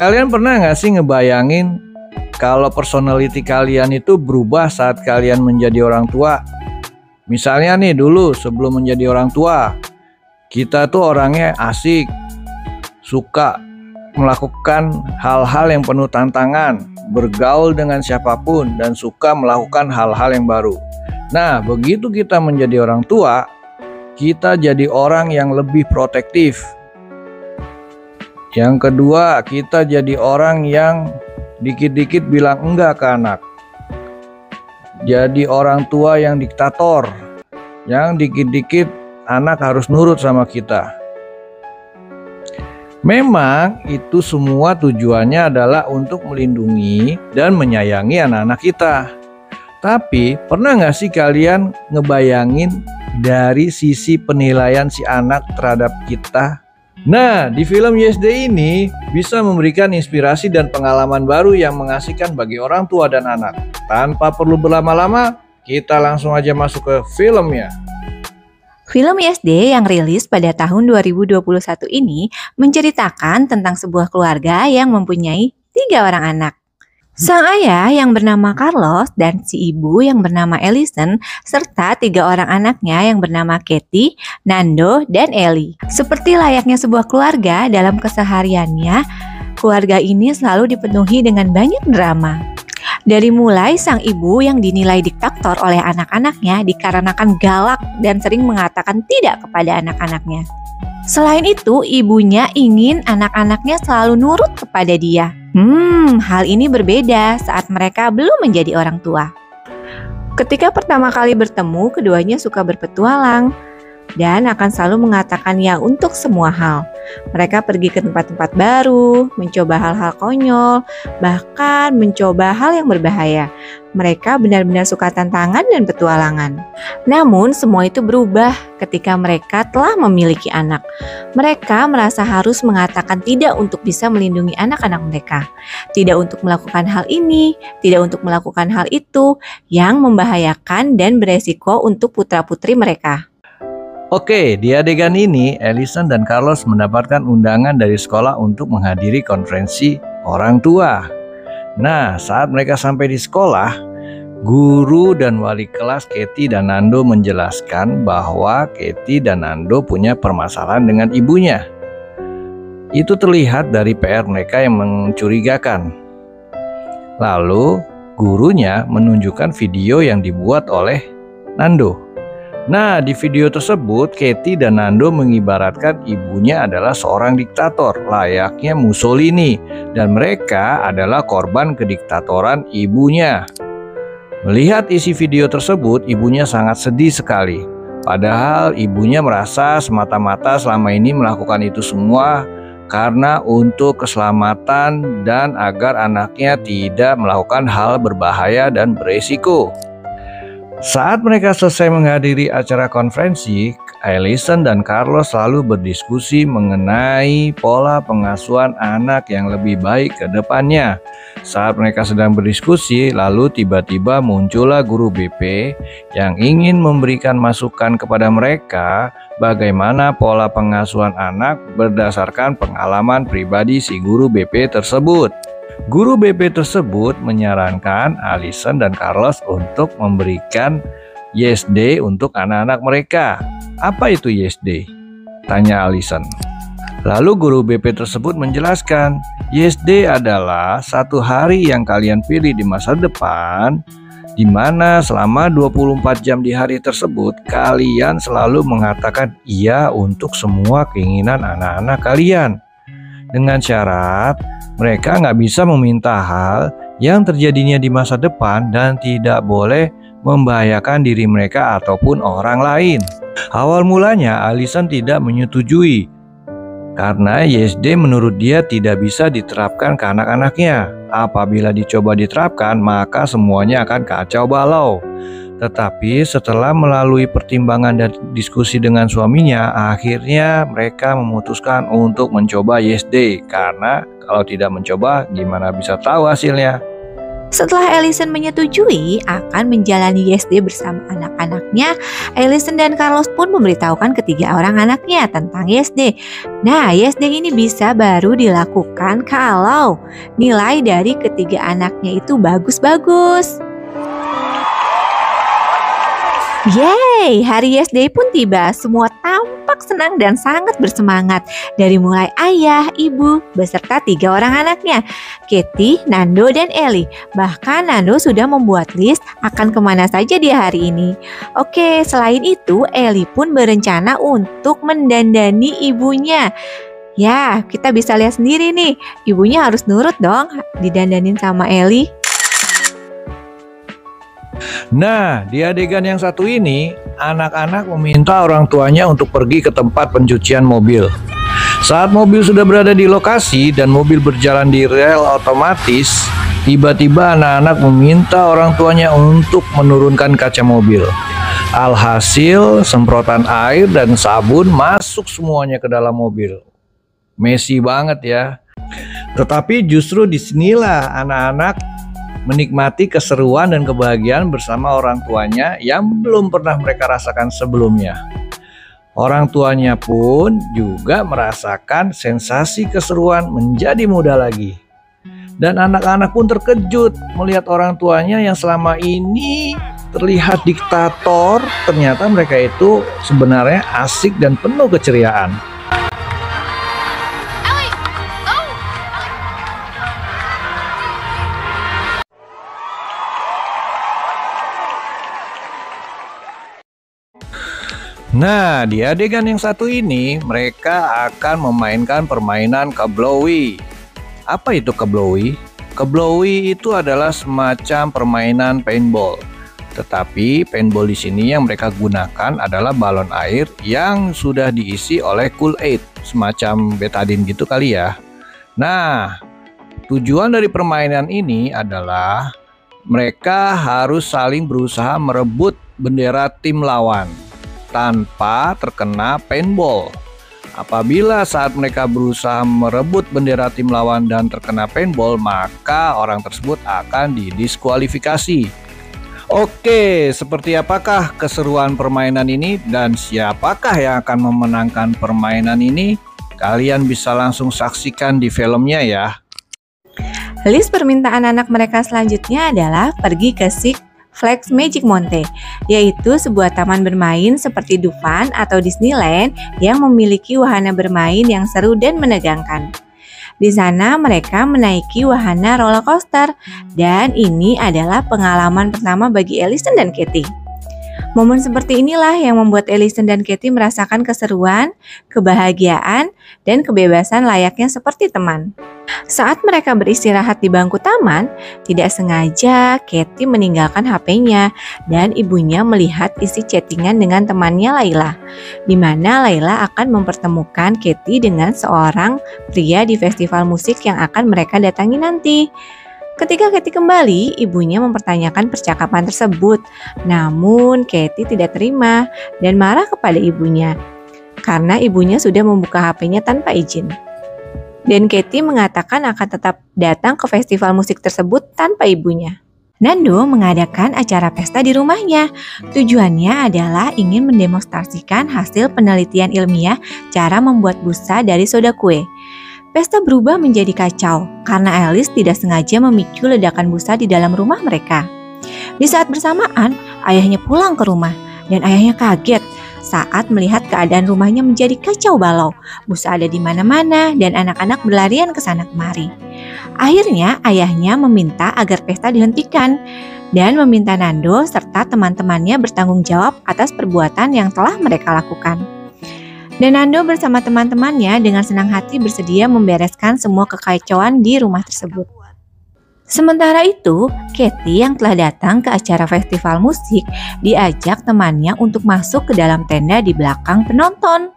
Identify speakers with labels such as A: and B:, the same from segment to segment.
A: Kalian pernah nggak sih ngebayangin kalau personality kalian itu berubah saat kalian menjadi orang tua? Misalnya nih dulu sebelum menjadi orang tua, kita tuh orangnya asik, suka melakukan hal-hal yang penuh tantangan, bergaul dengan siapapun, dan suka melakukan hal-hal yang baru. Nah, begitu kita menjadi orang tua, kita jadi orang yang lebih protektif. Yang kedua, kita jadi orang yang dikit-dikit bilang enggak ke anak. Jadi orang tua yang diktator, yang dikit-dikit anak harus nurut sama kita. Memang itu semua tujuannya adalah untuk melindungi dan menyayangi anak-anak kita. Tapi pernah nggak sih kalian ngebayangin dari sisi penilaian si anak terhadap kita? Nah, di film YesDay ini bisa memberikan inspirasi dan pengalaman baru yang mengasihkan bagi orang tua dan anak. Tanpa perlu berlama-lama, kita langsung aja masuk ke filmnya.
B: Film YesDay yang rilis pada tahun 2021 ini menceritakan tentang sebuah keluarga yang mempunyai 3 orang anak. Sang ayah yang bernama Carlos dan si ibu yang bernama Ellison serta 3 orang anaknya yang bernama Katie, Nando, dan Ellie. Seperti layaknya sebuah keluarga dalam kesehariannya, keluarga ini selalu dipenuhi dengan banyak drama. Dari mulai sang ibu yang dinilai diktator oleh anak-anaknya dikarenakan galak dan sering mengatakan tidak kepada anak-anaknya. Selain itu, ibunya ingin anak-anaknya selalu nurut kepada dia. Hal ini berbeda saat mereka belum menjadi orang tua. Ketika pertama kali bertemu, keduanya suka berpetualang dan akan selalu mengatakan ya untuk semua hal. Mereka pergi ke tempat-tempat baru, mencoba hal-hal konyol, bahkan mencoba hal yang berbahaya. Mereka benar-benar suka tantangan dan petualangan. Namun semua itu berubah ketika mereka telah memiliki anak. Mereka merasa harus mengatakan tidak untuk bisa melindungi anak-anak mereka. Tidak untuk melakukan hal ini, tidak untuk melakukan hal itu yang membahayakan dan beresiko untuk putra-putri mereka.
A: Oke, di adegan ini, Ellison dan Carlos mendapatkan undangan dari sekolah untuk menghadiri konferensi orang tua. Nah, saat mereka sampai di sekolah, guru dan wali kelas Katie dan Nando menjelaskan bahwa Katie dan Nando punya permasalahan dengan ibunya. Itu terlihat dari PR mereka yang mencurigakan. Lalu, gurunya menunjukkan video yang dibuat oleh Nando. Nah, di video tersebut, Katie dan Nando mengibaratkan ibunya adalah seorang diktator, layaknya Mussolini, dan mereka adalah korban kediktatoran ibunya. Melihat isi video tersebut, ibunya sangat sedih sekali. Padahal ibunya merasa semata-mata selama ini melakukan itu semua karena untuk keselamatan dan agar anaknya tidak melakukan hal berbahaya dan beresiko. Saat mereka selesai menghadiri acara konferensi, Ellison dan Carlos selalu berdiskusi mengenai pola pengasuhan anak yang lebih baik ke depannya. Saat mereka sedang berdiskusi, lalu tiba-tiba muncullah guru BP yang ingin memberikan masukan kepada mereka bagaimana pola pengasuhan anak berdasarkan pengalaman pribadi si guru BP tersebut. Guru BP tersebut menyarankan Ellison dan Carlos untuk memberikan YesDay untuk anak-anak mereka. Apa itu YesDay? Tanya Ellison. Lalu guru BP tersebut menjelaskan, YesDay adalah satu hari yang kalian pilih di masa depan, di mana selama 24 jam di hari tersebut kalian selalu mengatakan iya untuk semua keinginan anak-anak kalian. Dengan syarat mereka nggak bisa meminta hal yang terjadinya di masa depan dan tidak boleh membahayakan diri mereka ataupun orang lain. Awal mulanya Ellison tidak menyetujui karena YesDay menurut dia tidak bisa diterapkan ke anak-anaknya. Apabila dicoba diterapkan maka semuanya akan kacau balau. Tetapi setelah melalui pertimbangan dan diskusi dengan suaminya, akhirnya mereka memutuskan untuk mencoba YesDay. Karena kalau tidak mencoba, gimana bisa tahu hasilnya?
B: Setelah Allison menyetujui akan menjalani YSD bersama anak-anaknya, Allison dan Carlos pun memberitahukan ketiga orang anaknya tentang YSD. Nah, YSD ini bisa baru dilakukan kalau nilai dari ketiga anaknya itu bagus-bagus. Yeay, hari YSD pun tiba. Semua tampak senang dan sangat bersemangat. Dari mulai ayah, ibu, beserta 3 orang anaknya, Katie, Nando, dan Ellie. Bahkan Nando sudah membuat list akan kemana saja dia hari ini. Oke, selain itu Ellie pun berencana untuk mendandani ibunya. Ya, kita bisa lihat sendiri nih, ibunya harus nurut dong didandanin sama Ellie.
A: Nah, di adegan yang satu ini, anak-anak meminta orang tuanya untuk pergi ke tempat pencucian mobil. Saat mobil sudah berada di lokasi dan mobil berjalan di rel otomatis, tiba-tiba anak-anak meminta orang tuanya untuk menurunkan kaca mobil. Alhasil, semprotan air dan sabun masuk semuanya ke dalam mobil. Messy banget ya. Tetapi justru disinilah anak-anak menikmati keseruan dan kebahagiaan bersama orang tuanya yang belum pernah mereka rasakan sebelumnya. Orang tuanya pun juga merasakan sensasi keseruan menjadi muda lagi. Dan anak-anak pun terkejut melihat orang tuanya yang selama ini terlihat diktator, ternyata mereka itu sebenarnya asik dan penuh keceriaan. Nah, di adegan yang satu ini, mereka akan memainkan permainan Kablowi. Apa itu Kablowi? Kablowi itu adalah semacam permainan paintball. Tetapi paintball di sini yang mereka gunakan adalah balon air yang sudah diisi oleh Kool-Aid, semacam betadine gitu kali ya. Nah, tujuan dari permainan ini adalah mereka harus saling berusaha merebut bendera tim lawan tanpa terkena paintball. Apabila saat mereka berusaha merebut bendera tim lawan dan terkena paintball, maka orang tersebut akan didiskualifikasi. Oke, seperti apakah keseruan permainan ini dan siapakah yang akan memenangkan permainan ini? Kalian bisa langsung saksikan di filmnya ya.
B: List permintaan anak mereka selanjutnya adalah pergi ke Six Flags Magic Mountain, yaitu sebuah taman bermain seperti Dufan atau Disneyland yang memiliki wahana bermain yang seru dan menegangkan. Di sana mereka menaiki wahana roller coaster dan ini adalah pengalaman pertama bagi Allison dan Katie. Momen seperti inilah yang membuat Allison dan Katie merasakan keseruan, kebahagiaan, dan kebebasan layaknya seperti teman. Saat mereka beristirahat di bangku taman, tidak sengaja Katie meninggalkan HP-nya dan ibunya melihat isi chattingan dengan temannya Layla, di mana Layla akan mempertemukan Katie dengan seorang pria di festival musik yang akan mereka datangi nanti. Ketika Katie kembali, ibunya mempertanyakan percakapan tersebut, namun Katie tidak terima dan marah kepada ibunya karena ibunya sudah membuka HP-nya tanpa izin. Dan Katie mengatakan akan tetap datang ke festival musik tersebut tanpa ibunya. Nando mengadakan acara pesta di rumahnya. Tujuannya adalah ingin mendemonstrasikan hasil penelitian ilmiah cara membuat busa dari soda kue. Pesta berubah menjadi kacau karena Alice tidak sengaja memicu ledakan busa di dalam rumah mereka. Di saat bersamaan, ayahnya pulang ke rumah dan ayahnya kaget saat melihat keadaan rumahnya menjadi kacau balau. Busa ada di mana-mana dan anak-anak berlarian ke sana kemari. Akhirnya ayahnya meminta agar pesta dihentikan dan meminta Nando serta teman-temannya bertanggung jawab atas perbuatan yang telah mereka lakukan. Dan Nando bersama teman-temannya dengan senang hati bersedia membereskan semua kekacauan di rumah tersebut. Sementara itu, Katie yang telah datang ke acara festival musik diajak temannya untuk masuk ke dalam tenda di belakang penonton.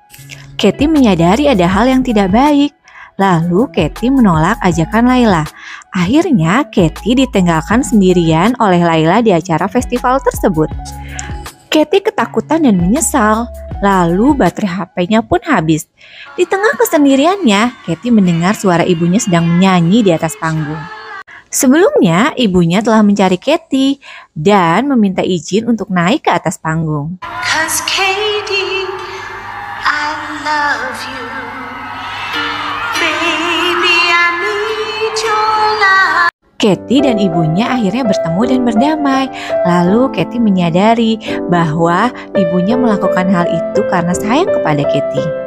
B: Katie menyadari ada hal yang tidak baik. Lalu Katie menolak ajakan Layla. Akhirnya Katie ditinggalkan sendirian oleh Layla di acara festival tersebut. Katie ketakutan dan menyesal. Lalu baterai HP-nya pun habis. Di tengah kesendiriannya, Katie mendengar suara ibunya sedang menyanyi di atas panggung. Sebelumnya, ibunya telah mencari Katy dan meminta izin untuk naik ke atas panggung.
C: Cause Katie, I love you. Baby, I need your love.
B: Katy dan ibunya akhirnya bertemu dan berdamai. Lalu Katy menyadari bahwa ibunya melakukan hal itu karena sayang kepada Katy.